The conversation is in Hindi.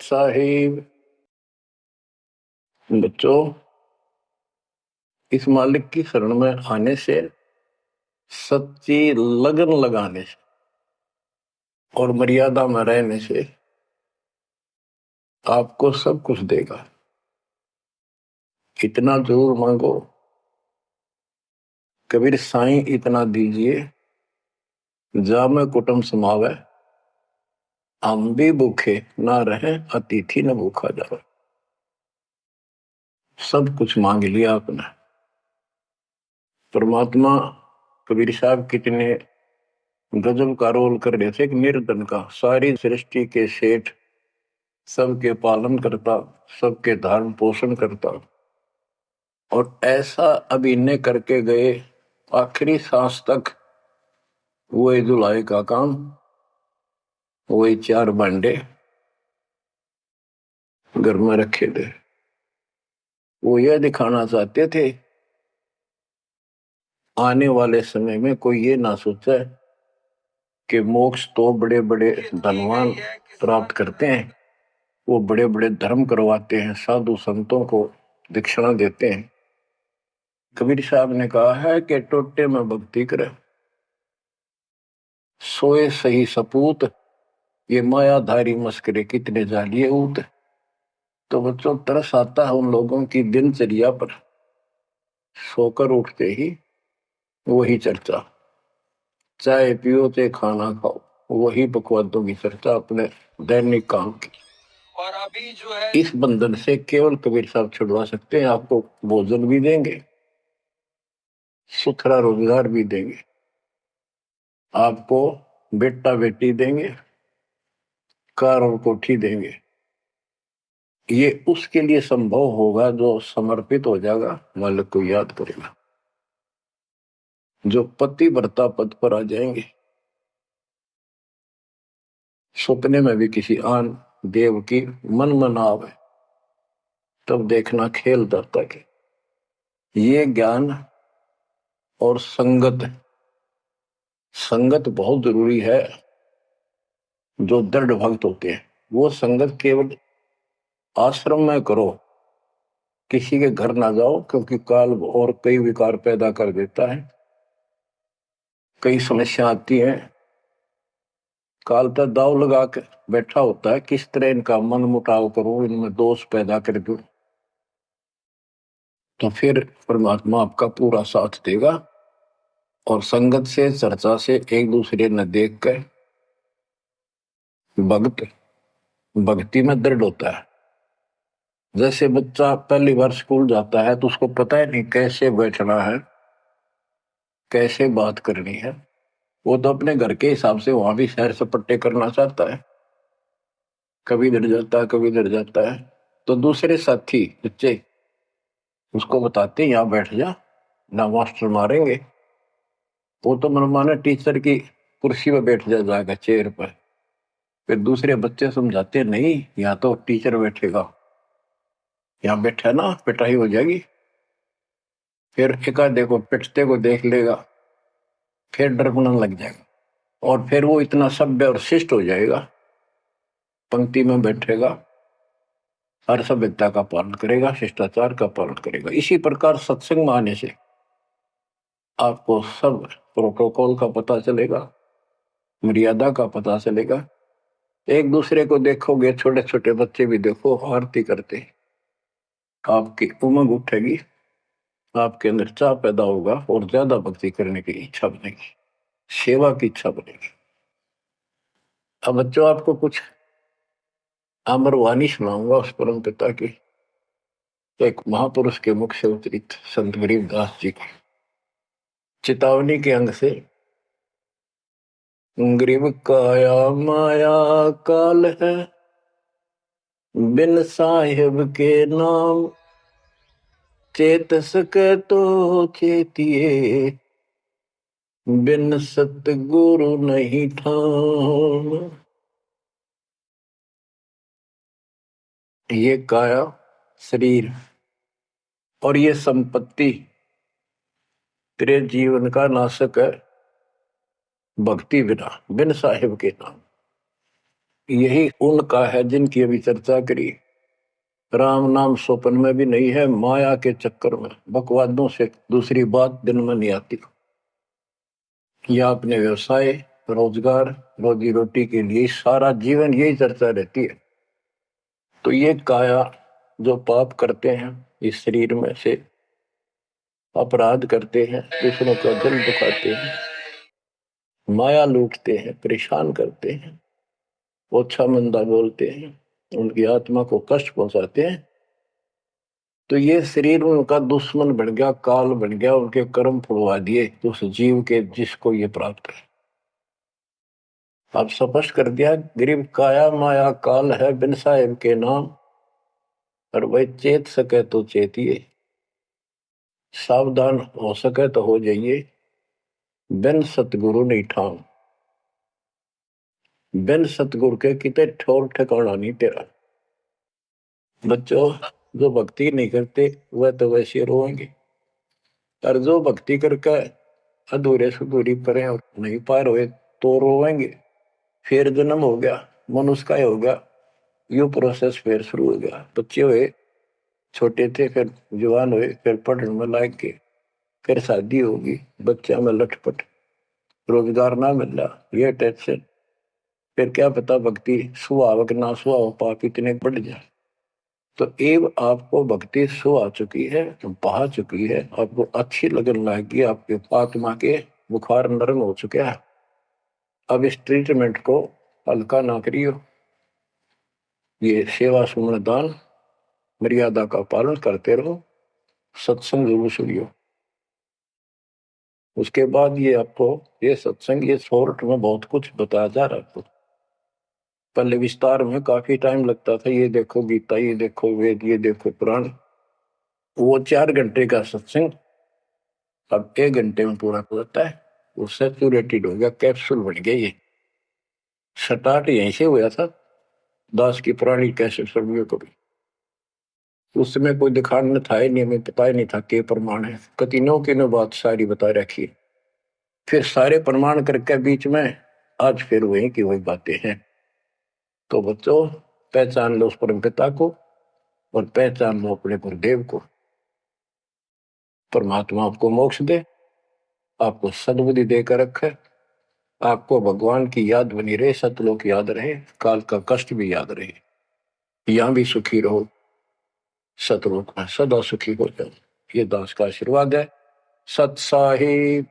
साहिब। बच्चों, इस मालिक की शरण में आने से, सच्ची लगन लगाने से और मर्यादा में रहने से आपको सब कुछ देगा। इतना जरूर मांगो, कबीर साईं इतना दीजिए, जामे कुटुंब समावे, हम भी भूखे ना रहे, अतिथि न भूखा जावे। सब कुछ मांग लिया आपने। परमात्मा कबीर साहब कितने गजब का रोल कर रहे थे। एक निर्धन का, सारी सृष्टि के सेठ, सबके पालन करता, सबके धारण पोषण करता, और ऐसा अभिनय करके गए आखिरी सांस तक। वही धुलाई का काम, वही 4 भांडे घर में रखे थे। वो यह दिखाना चाहते थे आने वाले समय में कोई ये ना सोचे कि मोक्ष तो बड़े बड़े धनवान प्राप्त करते हैं, वो बड़े बड़े धर्म करवाते हैं, साधु संतों को दक्षिणा देते हैं। कबीर साहब ने कहा है कि टोटे में भक्ति करे, सोए सही सपूत, ये मायाधारी मस्करे कितने जालिए ऊत। तो बच्चों, तरस आता है उन लोगों की दिनचर्या पर। सोकर उठते ही वही चर्चा, चाय पियो ते खाना खाओ, वही बकवादों की चर्चा अपने दैनिक काम की। और अभी जो है इस बंधन से केवल कबीर साहब छुड़वा सकते हैं। आपको भोजन भी देंगे, सुथरा रोजगार भी देंगे, आपको बेटा बेटी देंगे, कार और कोठी देंगे। ये उसके लिए संभव होगा जो समर्पित हो जाएगा, मालिक को याद करेगा। जो पति व्रता पद पर आ जाएंगे, सपने में भी किसी आन देव की मन में आवे, तब देखना खेल दत्ता के। ये ज्ञान और संगत, संगत बहुत जरूरी है। जो दृढ़ भक्त होते हैं, वो संगत केवल आश्रम में करो, किसी के घर ना जाओ, क्योंकि काल और कई विकार पैदा कर देता है, कई समस्या आती है। काल तक दाव लगा के बैठा होता है, किस तरह इनका मन मुटाव करूं, इनमें दोष पैदा कर दूं। तो फिर परमात्मा आपका पूरा साथ देगा। और संगत से, चर्चा से, एक दूसरे न देख कर भक्त भक्ति में दृढ़ होता है। जैसे बच्चा पहली बार स्कूल जाता है तो उसको पता है नहीं कैसे बैठना है, कैसे बात करनी है। वो तो अपने घर के हिसाब से वहां भी सैर सपट्टे करना चाहता है, कभी डर जाता है, कभी डर जाता है। तो दूसरे साथी बच्चे उसको बताते हैं, यहाँ बैठ जा, ना मास्टर मारेंगे। वो तो मनमाना टीचर की कुर्सी पर बैठ जाएगा, चेयर पर। फिर दूसरे बच्चे समझाते, नहीं यहाँ तो टीचर बैठेगा, यहाँ बैठा ना पिटाई हो जाएगी। फिर एकाधे को पिटते को देख लेगा, फिर डरने लग जाएगा, और फिर वो इतना सभ्य और शिष्ट हो जाएगा, पंक्ति में बैठेगा, हर सभ्यता का पालन करेगा, शिष्टाचार का पालन करेगा। इसी प्रकार सत्संग में आने से आपको सब प्रोटोकॉल का पता चलेगा, मर्यादा का पता चलेगा। एक दूसरे को देखोगे, छोटे छोटे बच्चे भी देखो आरती करते, आपकी उमंग उठेगी, आपके अंदर चाह पैदा होगा, और ज्यादा भक्ति करने की इच्छा बनेगी, सेवा की इच्छा बनेगी। अब बच्चों, आपको कुछ अमरवाणी सुनाऊंगा उस परम पिता की, एक महापुरुष के मुख से उतरित संत गरीबदास जी की चेतावनी के अंग से। गरीब काया माया काल है, बिन साहिब के नाम, चेत सके तो चेतिए, बिन सतगुरु नहीं ठाम। ये काया शरीर और ये संपत्ति तेरे जीवन का नाशक है, भक्ति बिना, बिन साहिब के नाम। यही उनका है जिनकी अभी चर्चा करी। राम नाम स्वप्न में भी नहीं है, माया के चक्कर में बकवादों से दूसरी बात दिन में नहीं आती। या अपने व्यवसाय, रोजगार, रोजी रोटी के लिए सारा जीवन यही चर्चा रहती है। तो ये काया जो पाप करते हैं, इस शरीर में से अपराध करते हैं, दूसरों का दिल दुखाते हैं, माया लूटते हैं, परेशान करते हैं, ओछा मंदा बोलते हैं, उनकी आत्मा को कष्ट पहुंचाते हैं, तो ये शरीर उनका दुश्मन बन गया, काल बन गया, उनके कर्म फुलवा दिए उस जीव के जिसको ये प्राप्त है। अब स्पष्ट कर दिया, गरीब काया माया काल है, बिन साहेब के नाम, और वह चेत सके तो चेतिए, सावधान हो सके तो हो जाइए, बिन सतगुरु नहीं ठाम। बिन सतगुरु के कितने ठोर ठिकाना नहीं तेरा। बच्चों, जो भक्ति नहीं करते वह तो वैसे रोएंगे, और जो भक्ति करके अधूरे सुधूरी परे और नहीं पार हुए तो रोएंगे। फिर जन्म हो गया, मनुष्य का हो गया, यू प्रोसेस फिर शुरू हो गया। बच्चे हुए, छोटे थे, फिर जवान हुए, फिर पढ़ने में लायक के, फिर शादी होगी, बच्चा में लटपट, रोजगार ना मिल रहा, ये टेंशन, फिर क्या पता भक्ति सुहावक ना सुहाव पाप इतने बढ़ जाए। तो एव आपको भक्ति सो आ चुकी है, बहा चुकी है, आपको अच्छी लगन लगी, आपके आत्मा के बुखार नरम हो चुके हैं। अब इस ट्रीटमेंट को हल्का ना करियो, ये सेवा सुमन दान मर्यादा का पालन करते रहो, सत्संग जरूर सुनियो। उसके बाद ये आपको ये सत्संग, ये शॉर्ट में बहुत कुछ बताया जा रहा है आपको। पहले विस्तार में काफी टाइम लगता था, ये देखो गीता, ये देखो वेद, ये देखो पुराण। वो 4 घंटे का सत्संग अब 1 घंटे में पूरा हो जाता है। वो सैचुरेटेड हो गया, कैप्सूल बन गया। ये स्टार्ट यहीं से हुआ था, दास की पुरानी कैसेट सर्वियों को भी। उस समय कोई दिखाने था ही नहीं, हमें पता ही नहीं था के प्रमाण है, कतिनों की नो बात सारी बता रखी। फिर सारे प्रमाण करके बीच में आज फिर वही की वही बातें हैं। तो बच्चों, पहचान लो उस परम पिता को और पहचान लो अपने गुरुदेव को। परमात्मा आपको मोक्ष दे, आपको सद्बुद्धि देकर रखे, आपको भगवान की याद बनी रहे, सतलोक याद रहे, काल का कष्ट भी याद रहे, यहां भी सुखी रहो, सतलोक में सदा सुखी हो जाओ। ये दास का आशीर्वाद है। सत साहिब।